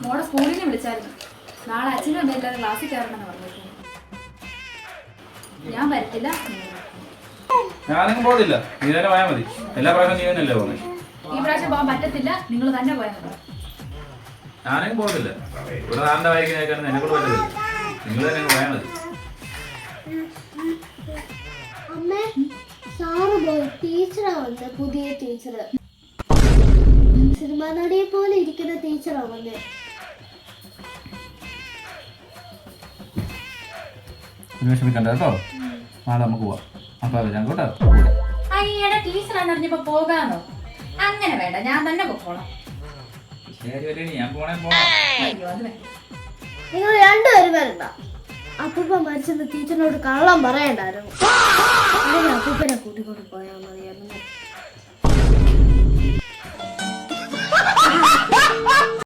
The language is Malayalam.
മോളെ സ്കൂളിൽ നിന്ന് വിളിച്ചായിരുന്നു. നാളെ അച്ഛനും അമ്മ എല്ലാവരും ക്ലാസ്സിൽ കയറണമെന്ന് പറഞ്ഞിട്ടുണ്ട്. ഞാൻ വരത്തില്ല. ഞാനങ്ങ് പോകത്തില്ല. നീ തന്നെ പോയാൽ മതി. എല്ലാ പ്രാവശ്യം നീ തന്നെയല്ലേ പോകുന്നത്. ഈ പ്രാവശ്യം പോകാൻ പറ്റത്തില്ല. നിങ്ങൾ തന്നെ പോയാൽ മതി. ഞാനങ്ങ് പോകത്തില്ല. ഇവിടെ നാടിന്റെ വായിക്കാൻ കേൾക്കാൻ എന്നെ കൂടെ പറ്റത്തില്ല. നിങ്ങൾ തന്നെ പോയാൽ മതി. ടീച്ചറാ വന്നത്, പുതിയ ടീച്ചർ. സിനിമാ നടിയെ പോലെ ഇരിക്കുന്ന ടീച്ചറാ വന്നത്. വിഷമിക്കണ്ട കേട്ടോ. നാളെ നമുക്ക് പോവാം. അപ്പൊ വരാം കേട്ടോ. അയ്യടെ ടീച്ചറാന്ന് പറഞ്ഞപ്പോ പോകാന്നോ? അങ്ങനെ വേണ്ട, ഞാൻ തന്നെ പൊക്കോളാം. ഞാൻ പോണേ അയ്യോ അത് വേണ്ട. നിങ്ങൾ രണ്ടുപേരും വരണ്ട. അപ്പൂപ്പ മരിച്ചെന്ന് ടീച്ചറിനോട് കള്ളം പറയണ്ടായിരുന്നു. അപ്പൂപ്പനെ കൂട്ടിക്കൊണ്ട് പോയാൽ മതിയായിരുന്നു.